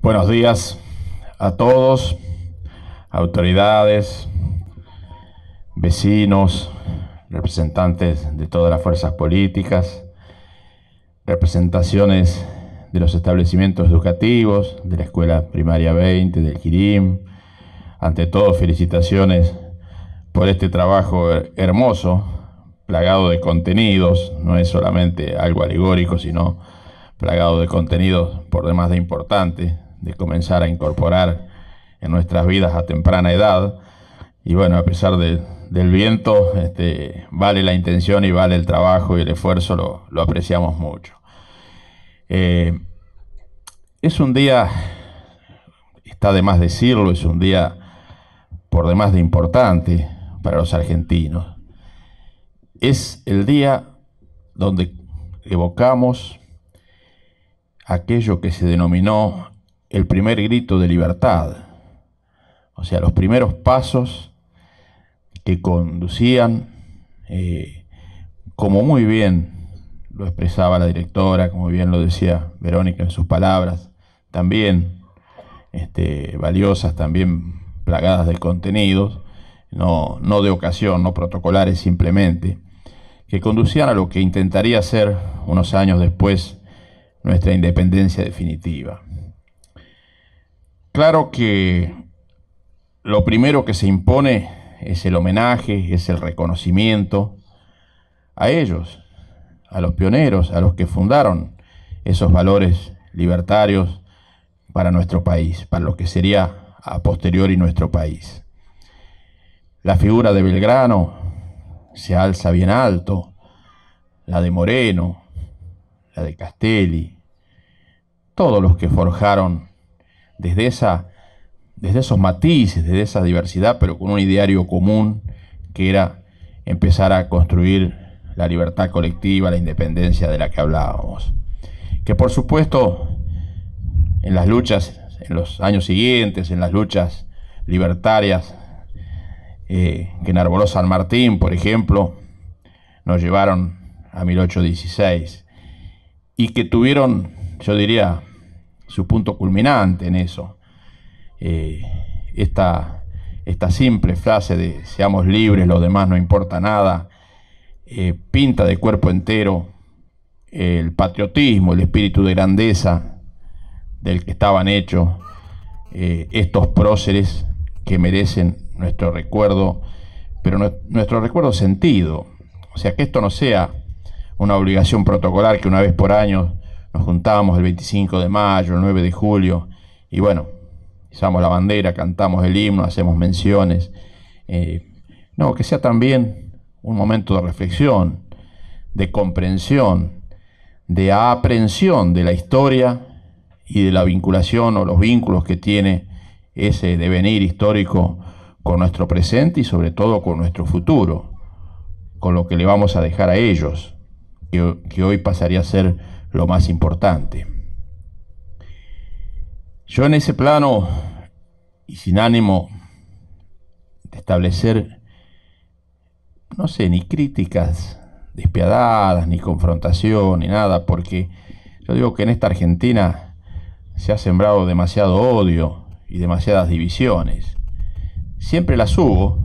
Buenos días a todos, autoridades, vecinos, representantes de todas las fuerzas políticas, representaciones de los establecimientos educativos, de la Escuela Primaria 20, del Quirim. Ante todo, felicitaciones por este trabajo hermoso, plagado de contenidos. No es solamente algo alegórico, sino plagado de contenidos por demás de importante, de comenzar a incorporar en nuestras vidas a temprana edad. Y bueno, a pesar del viento, vale la intención y vale el trabajo y el esfuerzo, lo apreciamos mucho. Es un día, está de más decirlo, es un día por demás de importante para los argentinos. Es el día donde evocamos aquello que se denominó el primer grito de libertad, o sea, los primeros pasos que conducían, como muy bien lo expresaba la directora, como bien lo decía Verónica en sus palabras, también valiosas, también plagadas de contenidos, no de ocasión, no protocolares simplemente, que conducían a lo que intentaría ser unos años después nuestra independencia definitiva. Claro que lo primero que se impone es el homenaje, es el reconocimiento a ellos, a los pioneros, a los que fundaron esos valores libertarios para nuestro país, para lo que sería a posteriori nuestro país. La figura de Belgrano se alza bien alto, la de Moreno, la de Castelli, todos los que forjaron desde esos matices, desde esa diversidad, pero con un ideario común que era empezar a construir la libertad colectiva, la independencia de la que hablábamos. Que por supuesto en las luchas, en los años siguientes, en las luchas libertarias que enarboló San Martín, por ejemplo, nos llevaron a 1816 y que tuvieron, yo diría, su punto culminante en eso. Esta simple frase de seamos libres, lo demás no importa nada, pinta de cuerpo entero el patriotismo, el espíritu de grandeza del que estaban hechos estos próceres que merecen nuestro recuerdo, pero nuestro recuerdo sentido. O sea, que esto no sea una obligación protocolar que una vez por año nos juntábamos el 25 de mayo, el 9 de julio, y bueno, izamos la bandera, cantamos el himno, hacemos menciones. No, que sea también un momento de reflexión, de comprensión, de aprehensión de la historia y de la vinculación o los vínculos que tiene ese devenir histórico con nuestro presente y sobre todo con nuestro futuro, con lo que le vamos a dejar a ellos, que hoy pasaría a ser lo más importante. Yo en ese plano, y sin ánimo de establecer, no sé, ni críticas despiadadas, ni confrontación, ni nada, porque yo digo que en esta Argentina se ha sembrado demasiado odio y demasiadas divisiones. Siempre las hubo,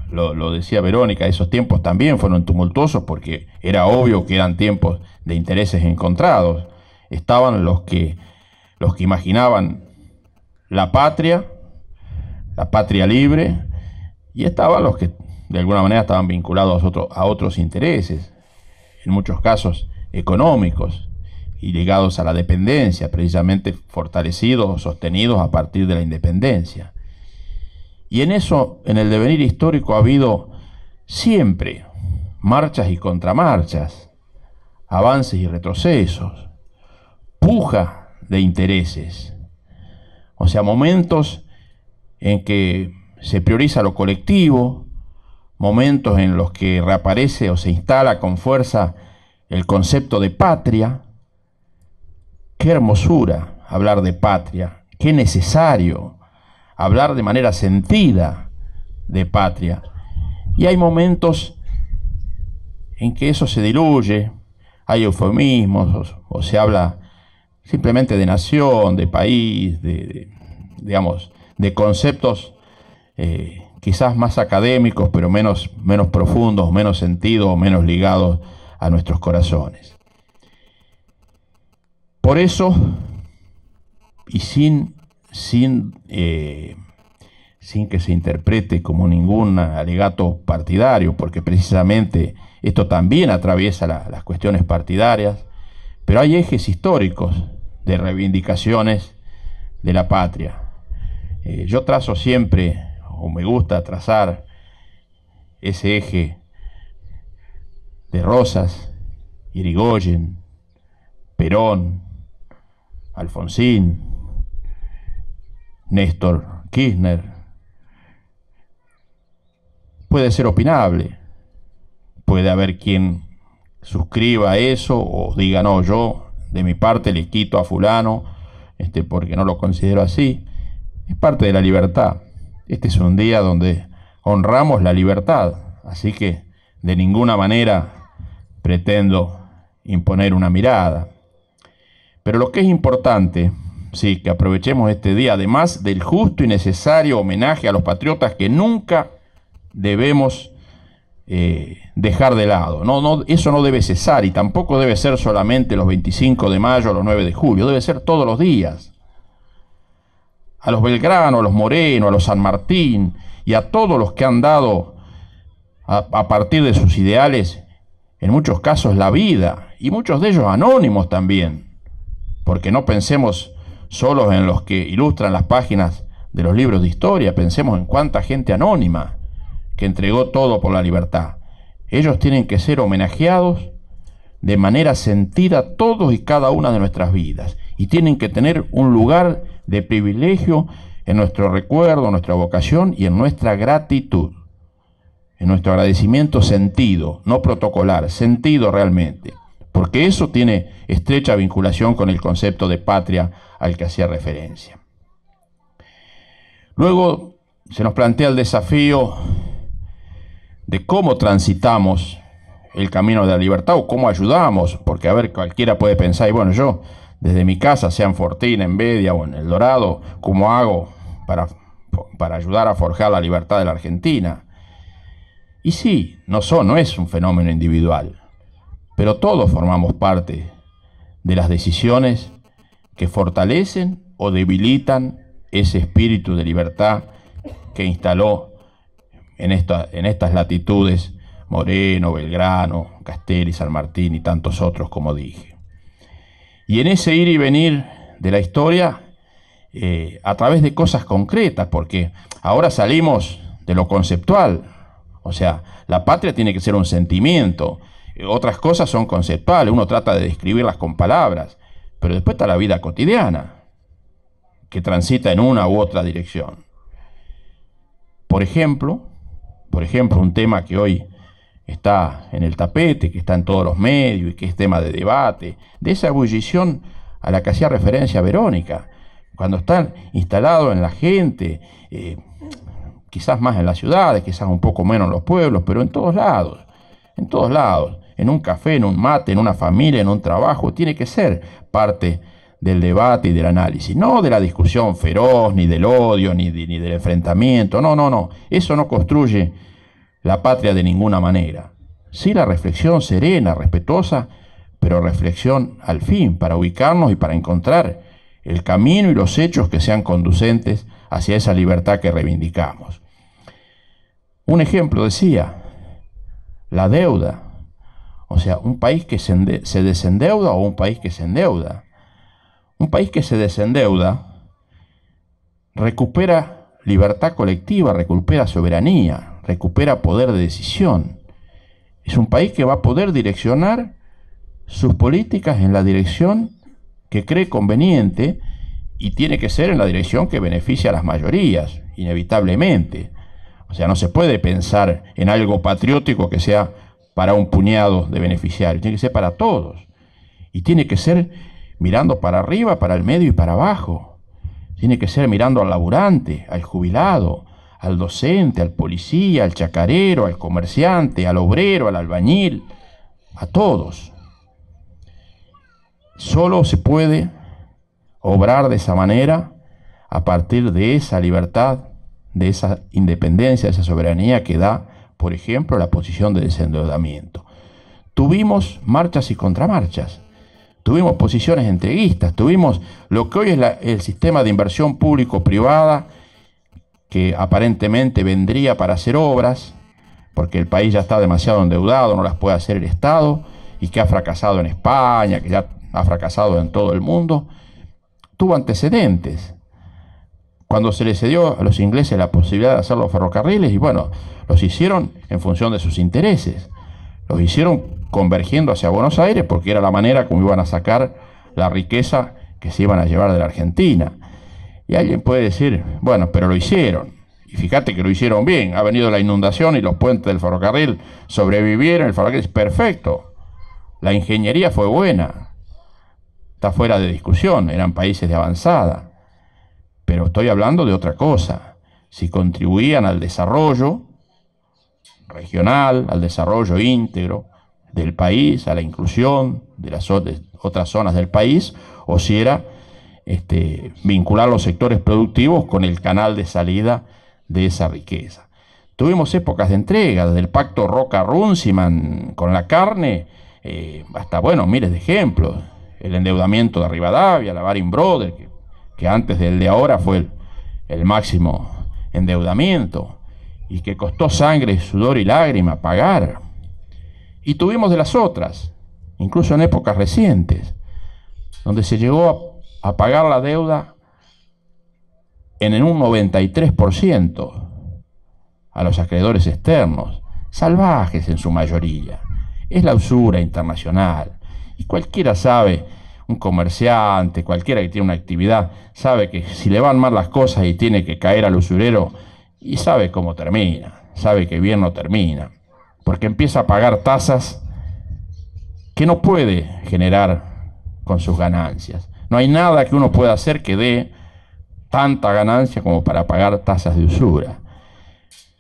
lo decía Verónica, esos tiempos también fueron tumultuosos porque era obvio que eran tiempos de intereses encontrados. Estaban los que imaginaban la patria libre, y estaban los que de alguna manera estaban vinculados a otros intereses, en muchos casos económicos, y ligados a la dependencia, precisamente fortalecidos o sostenidos a partir de la independencia. Y en eso, en el devenir histórico, ha habido siempre marchas y contramarchas, avances y retrocesos, puja de intereses. O sea, momentos en que se prioriza lo colectivo, momentos en los que reaparece o se instala con fuerza el concepto de patria. Qué hermosura hablar de patria, qué necesario hablar de manera sentida de patria. Y hay momentos en que eso se diluye, hay eufemismos o se habla simplemente de nación, de país, digamos, de conceptos quizás más académicos, pero menos profundos, menos sentidos, menos ligados a nuestros corazones. Por eso, y sin que se interprete como ningún alegato partidario, porque precisamente esto también atraviesa las cuestiones partidarias, pero hay ejes históricos de reivindicaciones de la patria. Yo trazo siempre, o me gusta trazar, ese eje de Rosas, Irigoyen, Perón, Alfonsín, Néstor Kirchner. Puede ser opinable, puede haber quien suscriba eso o diga, no, yo de mi parte le quito a fulano porque no lo considero así. Es parte de la libertad. Este es un día donde honramos la libertad, así que de ninguna manera pretendo imponer una mirada. Pero lo que es importante, sí, que aprovechemos este día, además del justo y necesario homenaje a los patriotas que nunca debemos dejar de lado. Eso no debe cesar y tampoco debe ser solamente los 25 de mayo o los 9 de julio, debe ser todos los días. A los Belgrano, a los Moreno, a los San Martín y a todos los que han dado a partir de sus ideales, en muchos casos la vida, y muchos de ellos anónimos también, porque no pensemos solo en los que ilustran las páginas de los libros de historia, pensemos en cuánta gente anónima que entregó todo por la libertad. Ellos tienen que ser homenajeados de manera sentida todos y cada una de nuestras vidas, y tienen que tener un lugar de privilegio en nuestro recuerdo, en nuestra vocación y en nuestra gratitud, en nuestro agradecimiento sentido, no protocolar, sentido realmente, porque eso tiene estrecha vinculación con el concepto de patria al que hacía referencia. Luego se nos plantea el desafío de cómo transitamos el camino de la libertad o cómo ayudamos, porque a ver, cualquiera puede pensar, y bueno, yo desde mi casa, sea en Fortín, en Bedia o en El Dorado, ¿cómo hago para ayudar a forjar la libertad de la Argentina? Y sí, no es un fenómeno individual, pero todos formamos parte de las decisiones que fortalecen o debilitan ese espíritu de libertad que instaló en estas latitudes Moreno, Belgrano, Castelli, San Martín y tantos otros, como dije. Y en ese ir y venir de la historia, a través de cosas concretas, porque ahora salimos de lo conceptual, o sea, la patria tiene que ser un sentimiento, otras cosas son conceptuales, uno trata de describirlas con palabras, pero después está la vida cotidiana, que transita en una u otra dirección. Por ejemplo, un tema que hoy está en el tapete, que está en todos los medios y que es tema de debate, de esa ebullición a la que hacía referencia Verónica, cuando están instalados en la gente, quizás más en las ciudades, quizás un poco menos en los pueblos, pero en todos lados, en un café, en un mate, en una familia, en un trabajo, tiene que ser parte del debate y del análisis, no de la discusión feroz, ni del odio, ni del enfrentamiento, no, eso no construye la patria de ninguna manera. Sí, la reflexión serena, respetuosa, pero reflexión al fin, para ubicarnos y para encontrar el camino y los hechos que sean conducentes hacia esa libertad que reivindicamos. Un ejemplo decía, la deuda, o sea, un país que se desendeuda o un país que se endeuda. Un país que se desendeuda recupera libertad colectiva, recupera soberanía, recupera poder de decisión. Es un país que va a poder direccionar sus políticas en la dirección que cree conveniente y tiene que ser en la dirección que beneficia a las mayorías, inevitablemente. O sea, no se puede pensar en algo patriótico que sea para un puñado de beneficiarios, tiene que ser para todos. Y tiene que ser mirando para arriba, para el medio y para abajo. Tiene que ser mirando al laburante, al jubilado, al docente, al policía, al chacarero, al comerciante, al obrero, al albañil, a todos. Solo se puede obrar de esa manera a partir de esa libertad, de esa independencia, de esa soberanía que da, por ejemplo, la posición de desendeudamiento. Tuvimos marchas y contramarchas, tuvimos posiciones entreguistas, tuvimos lo que hoy es el sistema de inversión público-privada, que aparentemente vendría para hacer obras, porque el país ya está demasiado endeudado, no las puede hacer el Estado, y que ha fracasado en España, que ya ha fracasado en todo el mundo. Tuvo antecedentes. Cuando se les cedió a los ingleses la posibilidad de hacer los ferrocarriles, y bueno, los hicieron en función de sus intereses. Los hicieron convergiendo hacia Buenos Aires porque era la manera como iban a sacar la riqueza que se iban a llevar de la Argentina. Y alguien puede decir, bueno, pero lo hicieron. Y fíjate que lo hicieron bien. Ha venido la inundación y los puentes del ferrocarril sobrevivieron. El ferrocarril es perfecto. La ingeniería fue buena. Está fuera de discusión. Eran países de avanzada. Pero estoy hablando de otra cosa. Si contribuían al desarrollo regional, al desarrollo íntegro del país, a la inclusión de las otras zonas del país, o si era vincular los sectores productivos con el canal de salida de esa riqueza. Tuvimos épocas de entrega, desde el pacto Roca-Runciman con la carne, hasta, bueno, miles de ejemplos. El endeudamiento de Rivadavia, la Baring Brothers, que antes del de ahora fue el máximo endeudamiento, y que costó sangre, sudor y lágrima pagar. Y tuvimos de las otras, incluso en épocas recientes, donde se llegó a pagar la deuda en un 93% a los acreedores externos, salvajes en su mayoría. Es la usura internacional. Y cualquiera sabe, un comerciante, cualquiera que tiene una actividad, sabe que si le van mal las cosas y tiene que caer al usurero, y sabe cómo termina, sabe que bien no termina, porque empieza a pagar tasas que no puede generar con sus ganancias. No hay nada que uno pueda hacer que dé tanta ganancia como para pagar tasas de usura.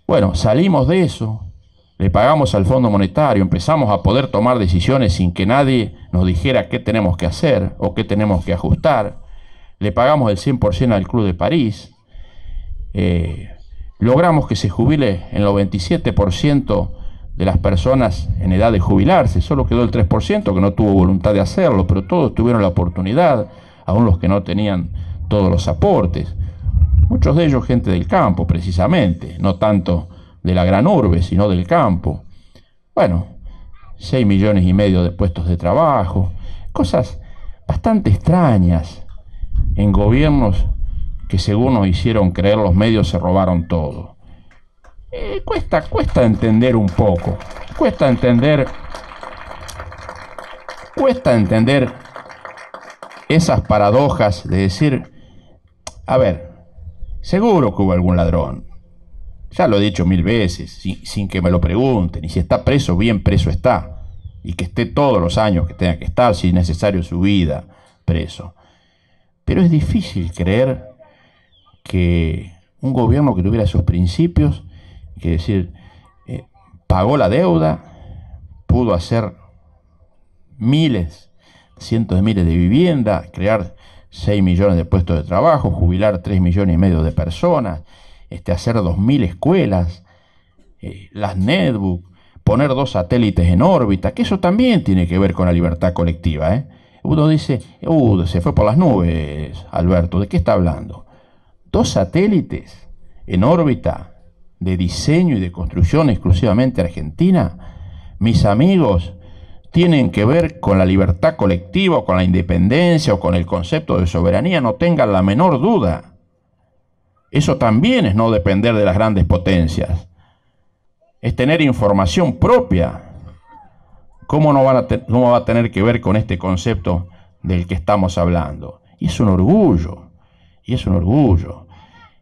Bueno, salimos de eso, le pagamos al Fondo Monetario, empezamos a poder tomar decisiones sin que nadie nos dijera qué tenemos que hacer o qué tenemos que ajustar. Le pagamos el 100% al Club de París. Logramos que se jubile el 97% de las personas en edad de jubilarse. Solo quedó el 3% que no tuvo voluntad de hacerlo, pero todos tuvieron la oportunidad, aún los que no tenían todos los aportes. Muchos de ellos gente del campo, precisamente, no tanto de la gran urbe, sino del campo. Bueno, 6,5 millones de puestos de trabajo, cosas bastante extrañas en gobiernos que, según nos hicieron creer los medios, se robaron todo. Cuesta entender un poco, cuesta entender esas paradojas de decir, a ver, seguro que hubo algún ladrón, ya lo he dicho 1000 veces, sin que me lo pregunten, y si está preso, bien preso está, y que esté todos los años que tenga que estar, si es necesario su vida, preso. Pero es difícil creer que un gobierno que tuviera esos principios, que decir, pagó la deuda, pudo hacer miles, cientos de miles de viviendas, crear 6 millones de puestos de trabajo, jubilar 3,5 millones de personas, hacer 2.000 escuelas, las netbook, poner 2 satélites en órbita, que eso también tiene que ver con la libertad colectiva. Uno dice, se fue por las nubes, Alberto, ¿de qué está hablando? 2 satélites en órbita de diseño y de construcción exclusivamente argentina, mis amigos, tienen que ver con la libertad colectiva, o con la independencia, o con el concepto de soberanía, no tengan la menor duda. Eso también es no depender de las grandes potencias. Es tener información propia. ¿Cómo va a tener que ver con este concepto del que estamos hablando? Y es un orgullo, y es un orgullo.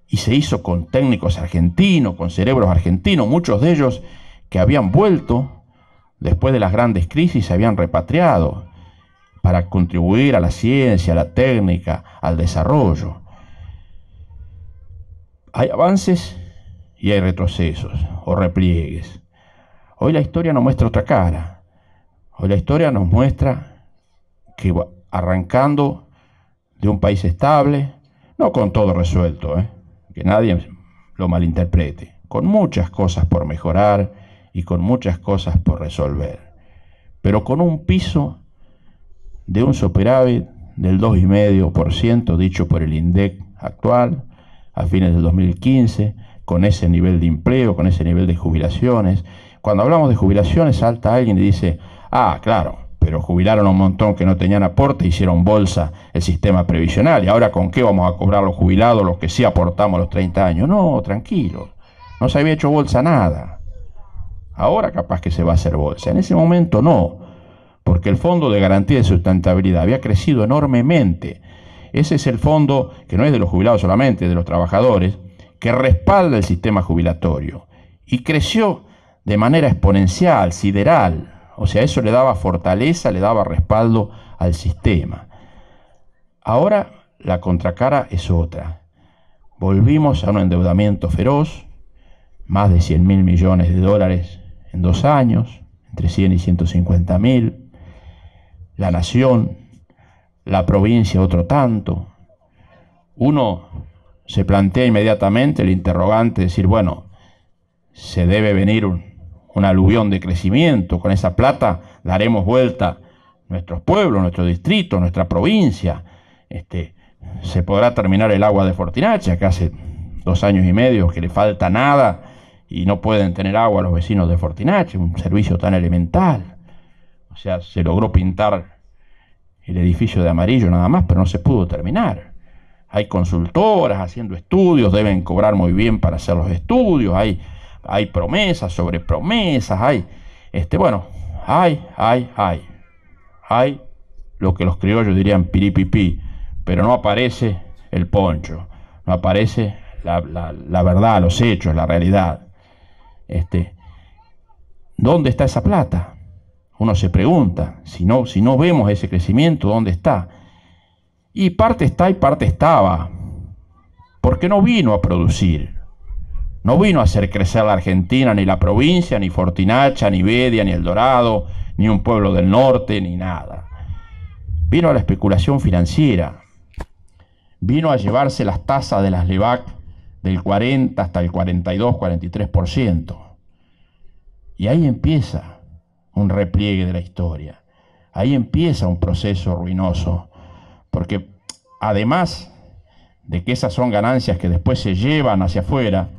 Y se hizo con técnicos argentinos, con cerebros argentinos, muchos de ellos que habían vuelto después de las grandes crisis, se habían repatriado para contribuir a la ciencia, a la técnica, al desarrollo. Hay avances y hay retrocesos o repliegues. Hoy la historia nos muestra otra cara. Hoy la historia nos muestra que arrancando de un país estable, no con todo resuelto, que nadie lo malinterprete, con muchas cosas por mejorar y con muchas cosas por resolver, pero con un piso de un superávit del 2,5% dicho por el INDEC actual, a fines del 2015, con ese nivel de empleo, con ese nivel de jubilaciones. Cuando hablamos de jubilaciones, salta alguien y dice, ah, claro, pero jubilaron a un montón que no tenían aporte, hicieron bolsa el sistema previsional, y ahora ¿con qué vamos a cobrar los jubilados, los que sí aportamos a los 30 años? No, tranquilo, no se había hecho bolsa nada. Ahora capaz que se va a hacer bolsa, en ese momento no, porque el Fondo de Garantía de Sustentabilidad había crecido enormemente. Ese es el fondo que no es de los jubilados solamente, de los trabajadores, que respalda el sistema jubilatorio. Y creció de manera exponencial, sideral. O sea, eso le daba fortaleza, le daba respaldo al sistema. Ahora la contracara es otra. Volvimos a un endeudamiento feroz, más de 100.000 millones de dólares en 2 años, entre 100 y 150.000. La nación, la provincia otro tanto. Uno se plantea inmediatamente el interrogante de decir, bueno, se debe venir un aluvión de crecimiento, con esa plata daremos vuelta nuestros pueblos, nuestro distrito, nuestra provincia, se podrá terminar el agua de Fortinacha, que hace 2 años y medio que le falta nada y no pueden tener agua los vecinos de Fortinacha, un servicio tan elemental. O sea, se logró pintar el edificio de amarillo nada más, pero no se pudo terminar. Hay consultoras haciendo estudios, deben cobrar muy bien para hacer los estudios, hay promesas sobre promesas, hay lo que los criollos dirían piripipí, pero no aparece el poncho, no aparece la verdad, los hechos, la realidad. ¿Dónde está esa plata? Uno se pregunta, si no vemos ese crecimiento, ¿dónde está? Y parte está y parte estaba, porque no vino a producir, no vino a hacer crecer la Argentina, ni la provincia, ni Fortinacha, ni Bedia, ni El Dorado, ni un pueblo del norte, ni nada. Vino a la especulación financiera, vino a llevarse las tasas de las LEVAC del 40 hasta el 42, 43%. Y ahí empieza un repliegue de la historia. Ahí empieza un proceso ruinoso, porque además de que esas son ganancias que después se llevan hacia afuera,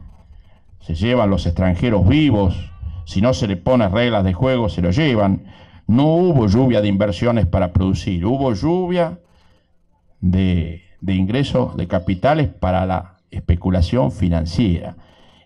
se llevan los extranjeros vivos, si no se le ponen reglas de juego se lo llevan, no hubo lluvia de inversiones para producir, hubo lluvia de ingresos de capitales para la especulación financiera.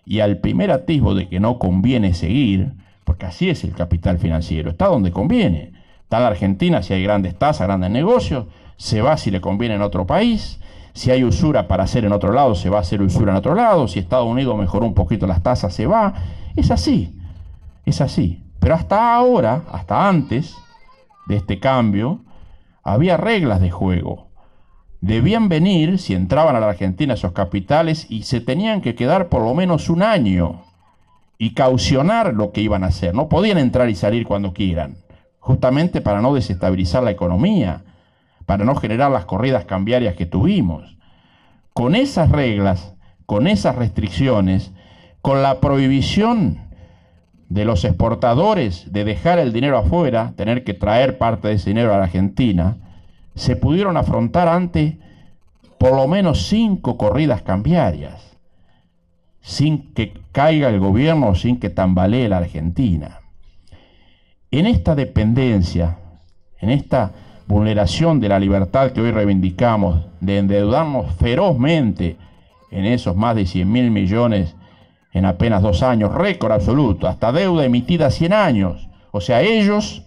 Y al primer atisbo de que no conviene seguir, porque así es el capital financiero, está donde conviene. Está en la Argentina si hay grandes tasas, grandes negocios, se va si le conviene en otro país. Si hay usura para hacer en otro lado, se va a hacer usura en otro lado. Si Estados Unidos mejoró un poquito las tasas, se va. Es así, es así. Pero hasta ahora, hasta antes de este cambio, había reglas de juego. Debían venir, si entraban a la Argentina esos capitales, y se tenían que quedar por lo menos 1 año y caucionar lo que iban a hacer. No podían entrar y salir cuando quieran, justamente para no desestabilizar la economía, para no generar las corridas cambiarias que tuvimos. Con esas reglas, con esas restricciones, con la prohibición de los exportadores de dejar el dinero afuera, tener que traer parte de ese dinero a la Argentina, se pudieron afrontar ante por lo menos 5 corridas cambiarias, sin que caiga el gobierno, sin que tambalee la Argentina. En esta dependencia, en esta vulneración de la libertad que hoy reivindicamos, de endeudarnos ferozmente en esos más de 100.000 millones en apenas 2 años, récord absoluto, hasta deuda emitida a 100 años. O sea, ellos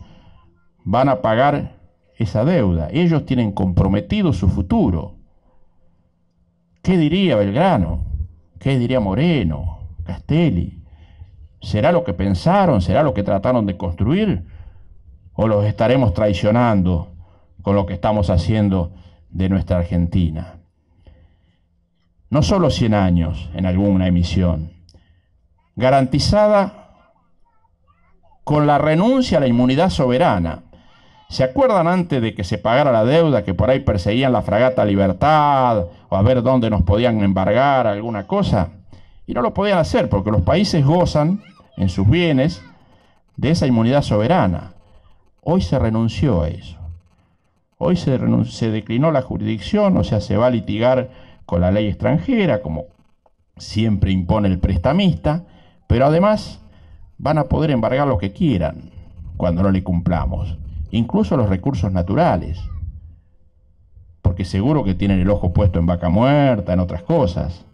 van a pagar esa deuda, ellos tienen comprometido su futuro. ¿Qué diría Belgrano? ¿Qué diría Moreno? Castelli? ¿Será lo que pensaron? ¿Será lo que trataron de construir? ¿O los estaremos traicionando con lo que estamos haciendo de nuestra Argentina? No solo 100 años en alguna emisión, garantizada con la renuncia a la inmunidad soberana. ¿Se acuerdan antes de que se pagara la deuda que por ahí perseguían la fragata Libertad o a ver dónde nos podían embargar alguna cosa? Y no lo podían hacer porque los países gozan en sus bienes de esa inmunidad soberana. Hoy se renunció a eso. Hoy se declinó la jurisdicción, o sea, se va a litigar con la ley extranjera, como siempre impone el prestamista, pero además van a poder embargar lo que quieran cuando no le cumplamos, incluso los recursos naturales, porque seguro que tienen el ojo puesto en Vaca Muerta, en otras cosas,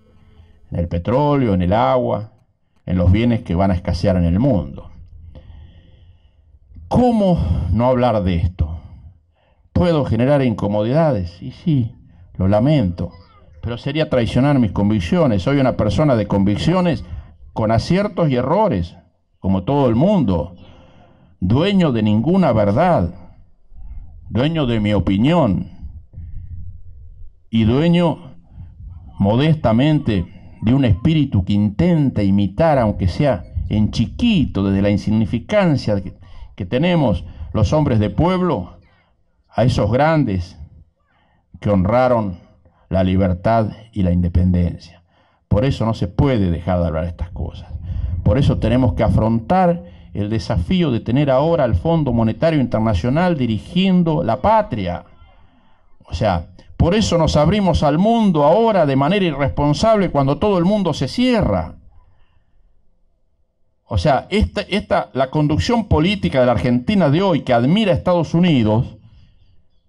en el petróleo, en el agua, en los bienes que van a escasear en el mundo. ¿Cómo no hablar de esto? ¿Puedo generar incomodidades? Y sí, lo lamento, pero sería traicionar mis convicciones. Soy una persona de convicciones con aciertos y errores, como todo el mundo, dueño de ninguna verdad, dueño de mi opinión y dueño modestamente de un espíritu que intenta imitar, aunque sea en chiquito, desde la insignificancia que tenemos los hombres de pueblo, a esos grandes que honraron la libertad y la independencia. Por eso no se puede dejar de hablar de estas cosas. Por eso tenemos que afrontar el desafío de tener ahora al Fondo Monetario Internacional dirigiendo la patria. O sea, por eso nos abrimos al mundo ahora de manera irresponsable cuando todo el mundo se cierra. O sea, la conducción política de la Argentina de hoy, que admira a Estados Unidos,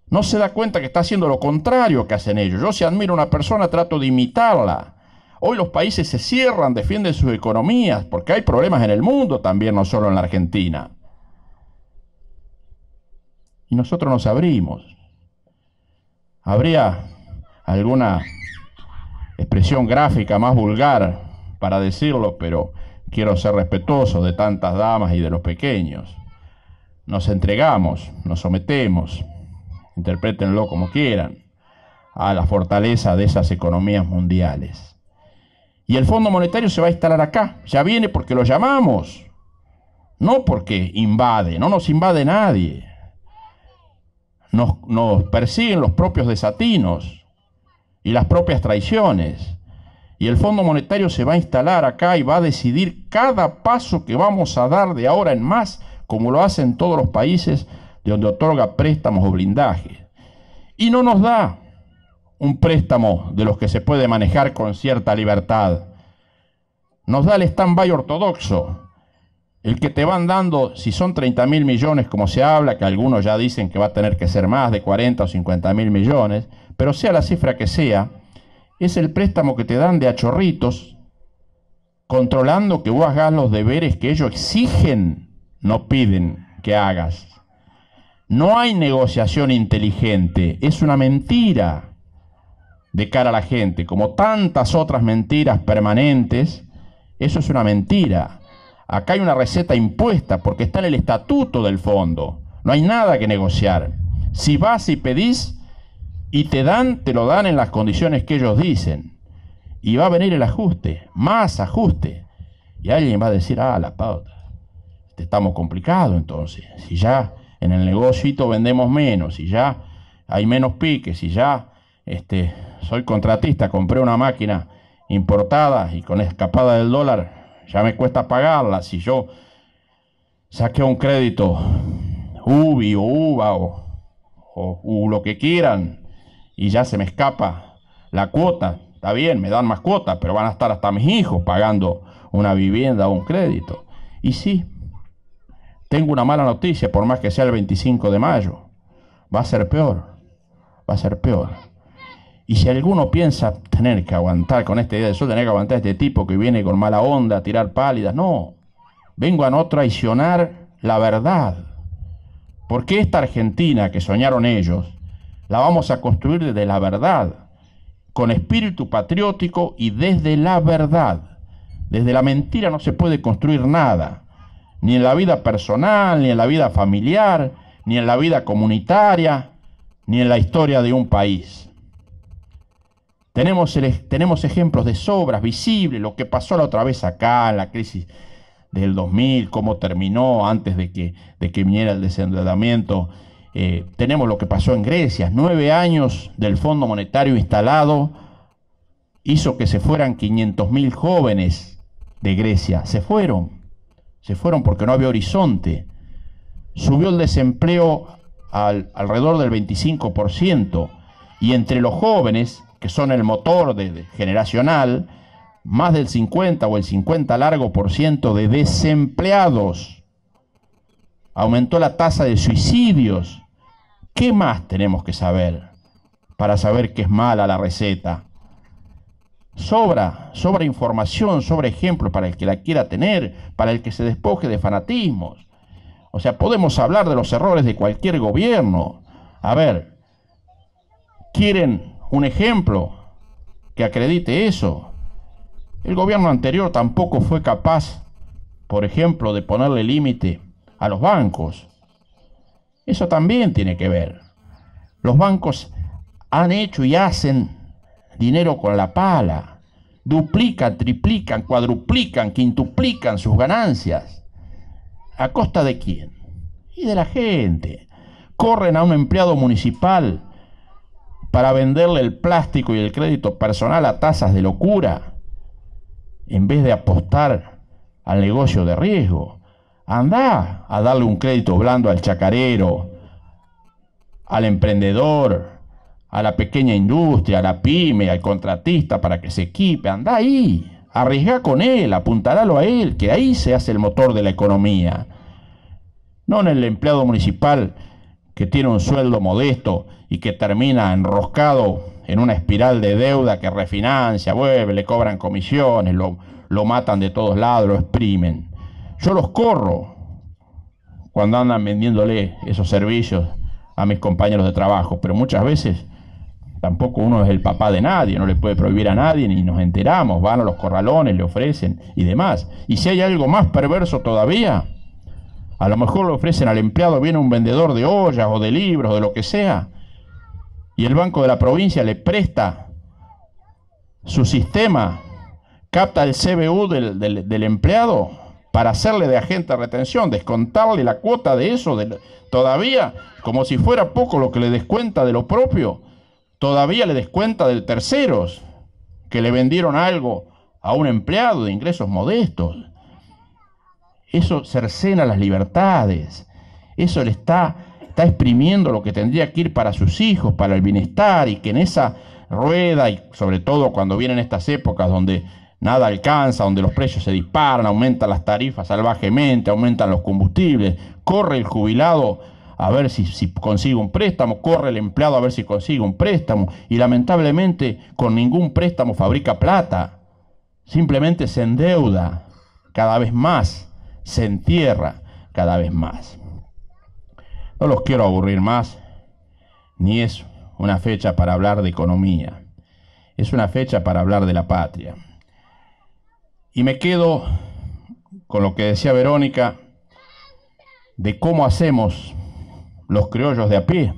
no se da cuenta que está haciendo lo contrario que hacen ellos. Yo, si admiro a una persona, trato de imitarla. Hoy los países se cierran, defienden sus economías, porque hay problemas en el mundo también, no solo en la Argentina. Y nosotros nos abrimos. Habría alguna expresión gráfica más vulgar para decirlo, pero quiero ser respetuoso de tantas damas y de los pequeños. Nos entregamos, nos sometemos, interprétenlo como quieran, a la fortaleza de esas economías mundiales. Y el Fondo Monetario se va a instalar acá, ya viene porque lo llamamos, no porque invade, no nos invade nadie. Nos persiguen los propios desatinos y las propias traiciones. Y el Fondo Monetario se va a instalar acá y va a decidir cada paso que vamos a dar de ahora en más, como lo hacen todos los países de donde otorga préstamos o blindaje. Y no nos da un préstamo de los que se puede manejar con cierta libertad. Nos da el stand-by ortodoxo, el que te van dando, si son 30.000 millones como se habla, que algunos ya dicen que va a tener que ser más de 40 o 50.000 millones, pero sea la cifra que sea, es el préstamo que te dan de a chorritos, controlando que vos hagas los deberes que ellos exigen, no piden que hagas. No hay negociación inteligente, es una mentira de cara a la gente, como tantas otras mentiras permanentes. Eso es una mentira. Acá hay una receta impuesta porque está en el estatuto del fondo. No hay nada que negociar. Si vas y pedís y te lo dan en las condiciones que ellos dicen. Y va a venir el ajuste, más ajuste. Y alguien va a decir, la pauta, estamos complicados entonces. Si ya en el negocito vendemos menos, si ya hay menos piques, si ya soy contratista, compré una máquina importada y con la escapada del dólar ya me cuesta pagarla. Si yo saqué un crédito UBI o UVA o lo que quieran y ya se me escapa la cuota, está bien, me dan más cuotas, pero van a estar hasta mis hijos pagando una vivienda o un crédito. Y sí, tengo una mala noticia, por más que sea el 25 de mayo, va a ser peor, va a ser peor. Y si alguno piensa tener que aguantar con esta idea de tener que aguantar a este tipo que viene con mala onda a tirar pálidas, no, vengo a no traicionar la verdad. Porque esta Argentina que soñaron ellos, la vamos a construir desde la verdad, con espíritu patriótico y desde la verdad. Desde la mentira no se puede construir nada, ni en la vida personal, ni en la vida familiar, ni en la vida comunitaria, ni en la historia de un país. Tenemos ejemplos de sobras visibles, lo que pasó la otra vez acá, en la crisis del 2000, cómo terminó antes de que viniera el desendeudamiento Tenemos lo que pasó en Grecia. 9 años del Fondo Monetario instalado hizo que se fueran 500.000 jóvenes de Grecia. Se fueron porque no había horizonte. Subió el desempleo alrededor del 25%, y entre los jóvenes, que son el motor generacional, más del 50 o el 50 largo por ciento de desempleados. Aumentó la tasa de suicidios. ¿Qué más tenemos que saber para saber que es mala la receta? Sobra información, sobra ejemplos para el que la quiera tener, para el que se despoje de fanatismos. O sea, podemos hablar de los errores de cualquier gobierno. A ver, ¿quieren un ejemplo que acredite eso? El gobierno anterior tampoco fue capaz, por ejemplo, de ponerle límite a los bancos. Eso también tiene que ver. Los bancos han hecho y hacen dinero con la pala. Duplican, triplican, cuadruplican, quintuplican sus ganancias. ¿A costa de quién? Y de la gente. Corren a un empleado municipal para venderle el plástico y el crédito personal a tasas de locura, en vez de apostar al negocio de riesgo. Andá a darle un crédito blando al chacarero, al emprendedor, a la pequeña industria, a la pyme, al contratista para que se equipe. Andá ahí, arriesgá con él, apuntalalo a él, que ahí se hace el motor de la economía. No en el empleado municipal que tiene un sueldo modesto y que termina enroscado en una espiral de deuda que refinancia, vuelve, le cobran comisiones, lo matan de todos lados, lo exprimen. Yo los corro cuando andan vendiéndole esos servicios a mis compañeros de trabajo, pero muchas veces tampoco uno es el papá de nadie, no le puede prohibir a nadie, ni nos enteramos, van a los corralones, le ofrecen y demás. Y si hay algo más perverso todavía, a lo mejor le ofrecen al empleado, viene un vendedor de ollas o de libros, de lo que sea, y el Banco de la Provincia le presta su sistema, capta el CBU del empleado para hacerle de agente de retención, descontarle la cuota de eso, todavía, como si fuera poco lo que le descuenta de lo propio, todavía le descuenta de terceros que le vendieron algo a un empleado de ingresos modestos. Eso cercena las libertades, eso le está exprimiendo lo que tendría que ir para sus hijos, para el bienestar, y que en esa rueda, y sobre todo cuando vienen estas épocas donde nada alcanza, donde los precios se disparan, aumentan las tarifas salvajemente, aumentan los combustibles, corre el jubilado a ver si consigue un préstamo, corre el empleado a ver si consigue un préstamo, y lamentablemente con ningún préstamo fabrica plata, simplemente se endeuda cada vez más, se entierra cada vez más. No los quiero aburrir más, ni es una fecha para hablar de economía, es una fecha para hablar de la patria. Y me quedo con lo que decía Verónica, de cómo hacemos los criollos de a pie,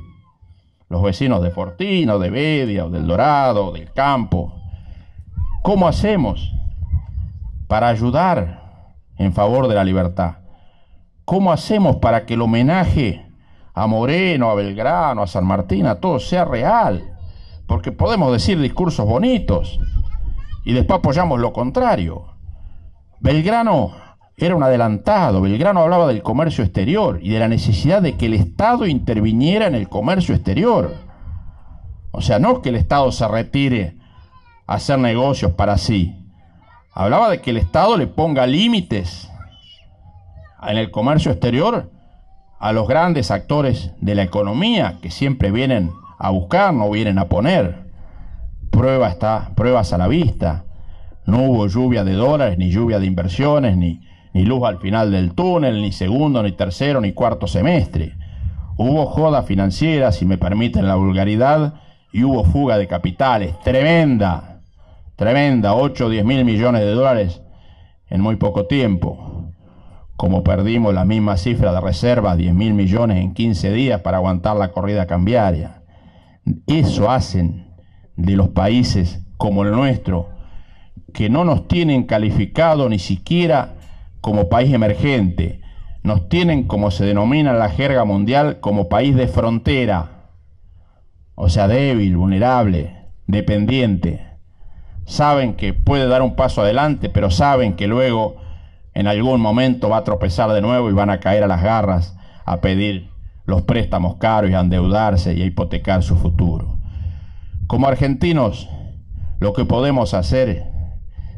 los vecinos de Fortino, de Bedia, o del Dorado, del campo. ¿Cómo hacemos para ayudar en favor de la libertad? ¿Cómo hacemos para que el homenaje a Moreno, a Belgrano, a San Martín, a todos sea real? Porque podemos decir discursos bonitos y después apoyamos lo contrario. Belgrano era un adelantado. Belgrano hablaba del comercio exterior y de la necesidad de que el Estado interviniera en el comercio exterior. O sea, no que el Estado se retire a hacer negocios para sí. Hablaba de que el Estado le ponga límites en el comercio exterior a los grandes actores de la economía que siempre vienen a buscar, no vienen a poner. Pruebas a la vista. No hubo lluvia de dólares, ni lluvia de inversiones, ni luz al final del túnel, ni segundo, ni tercero, ni cuarto semestre. Hubo joda financiera, si me permiten la vulgaridad, y hubo fuga de capitales, tremenda, 8 o 10 mil millones de dólares en muy poco tiempo. Como perdimos la misma cifra de reservas, 10 mil millones en 15 días para aguantar la corrida cambiaria. Eso hacen de los países como el nuestro, que no nos tienen calificado ni siquiera como país emergente. nos tienen, como se denomina en la jerga mundial, como país de frontera, o sea, débil, vulnerable, dependiente. Saben que puede dar un paso adelante, pero saben que luego en algún momento va a tropezar de nuevo y van a caer a las garras a pedir los préstamos caros y a endeudarse y a hipotecar su futuro. Como argentinos, lo que podemos hacer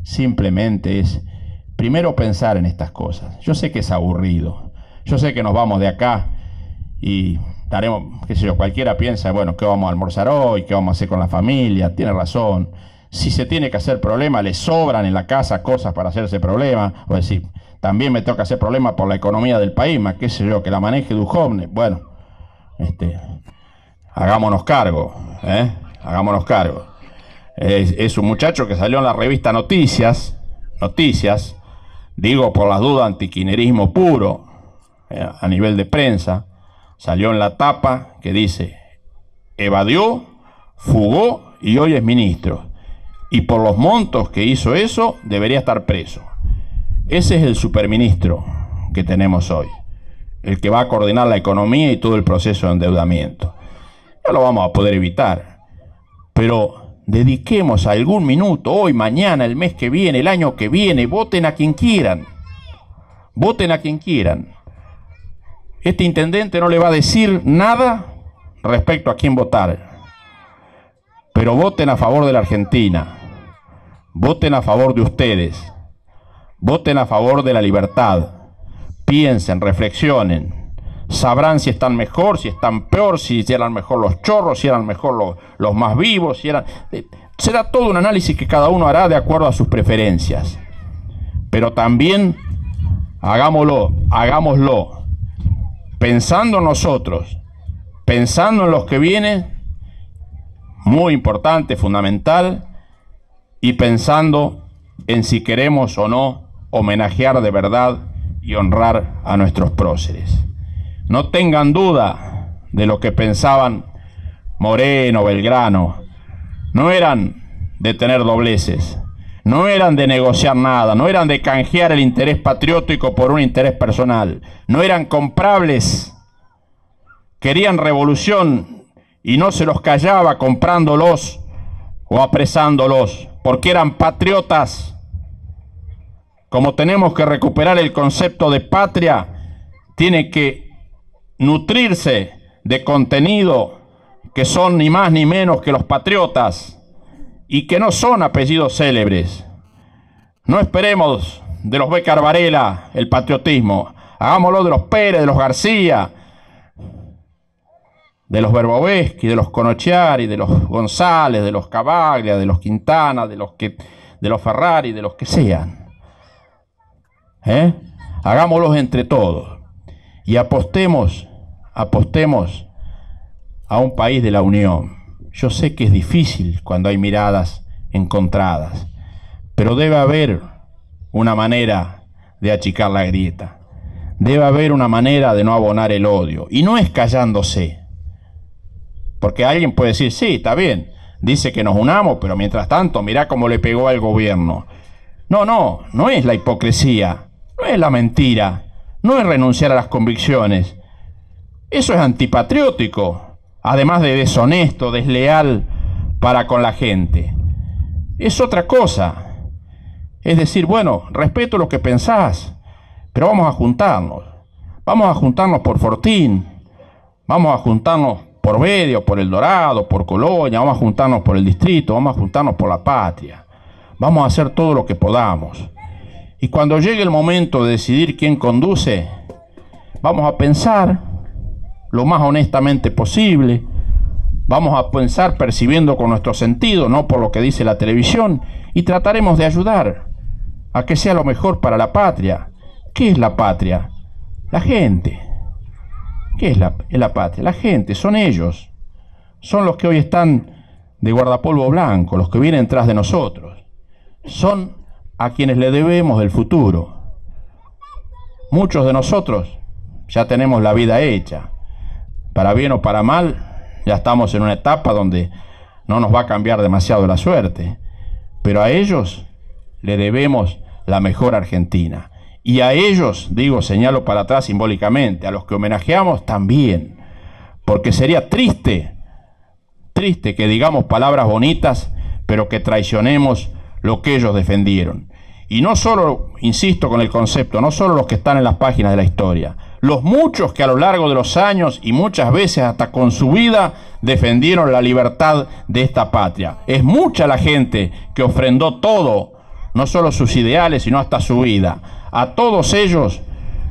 simplemente es primero pensar en estas cosas. Yo sé que es aburrido, yo sé que nos vamos de acá y daremos, qué sé yo, cualquiera piensa, bueno, ¿qué vamos a almorzar hoy? ¿Qué vamos a hacer con la familia? Tiene razón. Si se tiene que hacer problema, le sobran en la casa cosas para hacerse problema. O decir, también me tengo que hacer problema por la economía del país, más qué sé yo, que la maneje Duhovne. Bueno, hagámonos cargo, hagámonos cargo. Es un muchacho que salió en la revista Noticias, digo por las dudas, antiquinerismo puro, a nivel de prensa. Salió en la tapa que dice, evadió, fugó y hoy es ministro. Y por los montos que hizo eso, debería estar preso. Ese es el superministro que tenemos hoy, el que va a coordinar la economía y todo el proceso de endeudamiento. No lo vamos a poder evitar, pero dediquemos algún minuto, hoy, mañana, el mes que viene, el año que viene, voten a quien quieran. Voten a quien quieran. Este intendente no le va a decir nada respecto a quién votar. Pero voten a favor de la Argentina, voten a favor de ustedes, voten a favor de la libertad, piensen, reflexionen, sabrán si están mejor, si están peor, si eran mejor los chorros, si eran mejor los más vivos, si eran... Será todo un análisis que cada uno hará de acuerdo a sus preferencias, pero también hagámoslo pensando en nosotros, pensando en los que vienen, muy importante, fundamental, y pensando en si queremos o no homenajear de verdad y honrar a nuestros próceres. No tengan duda de lo que pensaban Moreno, Belgrano. No eran de tener dobleces, no eran de negociar nada, no eran de canjear el interés patriótico por un interés personal, no eran comprables. Querían revolución y no se los callaba comprándolos o apresándolos, porque eran patriotas. Como tenemos que recuperar el concepto de patria, tiene que nutrirse de contenido que son ni más ni menos que los patriotas y que no son apellidos célebres. No esperemos de los Bécquer Varela el patriotismo, hagámoslo de los Pérez, de los García, de los Berboveschi, de los Conochiari, de los González, de los Cavaglia, de los Quintana, de los Ferrari, de los que sean. Hagámoslos entre todos y apostemos a un país de la unión. Yo sé que es difícil cuando hay miradas encontradas, pero debe haber una manera de achicar la grieta, debe haber una manera de no abonar el odio, y no es callándose. Porque alguien puede decir, sí, está bien, dice que nos unamos, pero mientras tanto, mirá cómo le pegó al gobierno. No es la hipocresía, no es la mentira, no es renunciar a las convicciones. Eso es antipatriótico, además de deshonesto, desleal para con la gente. Es otra cosa. Es decir, bueno, respeto lo que pensás, pero vamos a juntarnos. Vamos a juntarnos por Fortín, vamos a juntarnos por Bedia, por El Dorado, por Colonia, vamos a juntarnos por el distrito, vamos a juntarnos por la patria. Vamos a hacer todo lo que podamos. Y cuando llegue el momento de decidir quién conduce, vamos a pensar lo más honestamente posible, vamos a pensar percibiendo con nuestro sentido, no por lo que dice la televisión, y trataremos de ayudar a que sea lo mejor para la patria. ¿Qué es la patria? La gente. ¿Qué es la patria? La gente, son ellos. Son los que hoy están de guardapolvo blanco, los que vienen tras de nosotros. Son a quienes le debemos el futuro. Muchos de nosotros ya tenemos la vida hecha. Para bien o para mal, ya estamos en una etapa donde no nos va a cambiar demasiado la suerte. Pero a ellos le debemos la mejor Argentina. Y a ellos, digo, señalo para atrás simbólicamente, a los que homenajeamos también, porque sería triste que digamos palabras bonitas, pero que traicionemos lo que ellos defendieron. Y no solo, insisto con el concepto, no solo los que están en las páginas de la historia, los muchos que a lo largo de los años y muchas veces hasta con su vida defendieron la libertad de esta patria. Es mucha la gente que ofrendó todo, no solo sus ideales, sino hasta su vida. A todos ellos,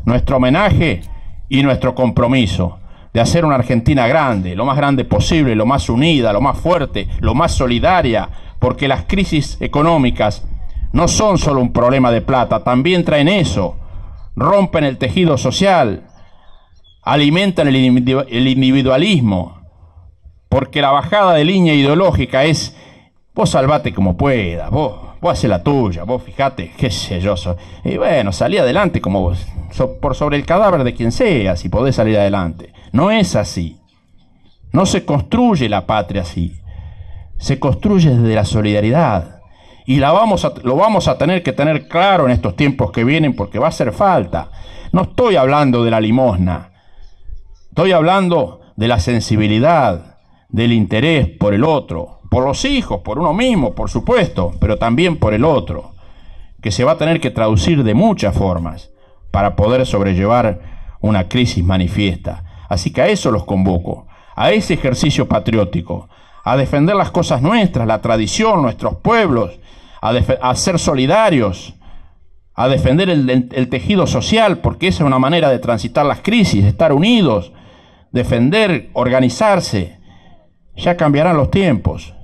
nuestro homenaje y nuestro compromiso de hacer una Argentina grande, lo más grande posible, lo más unida, lo más fuerte, lo más solidaria, porque las crisis económicas no son solo un problema de plata, también traen eso, rompen el tejido social, alimentan el individualismo, porque la bajada de línea ideológica es, vos salvate como puedas, vos hacé la tuya, vos fijate, qué sé yo, y bueno, salí adelante como vos, por sobre el cadáver de quien sea, si podés salir adelante. No es así, no se construye la patria así, se construye desde la solidaridad, y lo vamos a tener que tener claro en estos tiempos que vienen, porque va a hacer falta. No estoy hablando de la limosna, estoy hablando de la sensibilidad, del interés por el otro, por los hijos, por uno mismo, por supuesto, pero también por el otro, que se va a tener que traducir de muchas formas para poder sobrellevar una crisis manifiesta. Así que a eso los convoco, a ese ejercicio patriótico, a defender las cosas nuestras, la tradición, nuestros pueblos, a ser solidarios, a defender el tejido social, porque esa es una manera de transitar las crisis, estar unidos, defender, organizarse. Ya cambiarán los tiempos.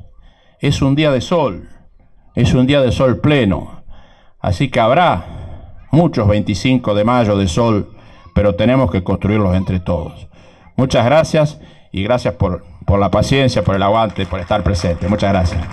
Es un día de sol, es un día de sol pleno, así que habrá muchos 25 de mayo de sol, pero tenemos que construirlos entre todos. Muchas gracias y gracias por la paciencia, por el aguante, por estar presente. Muchas gracias.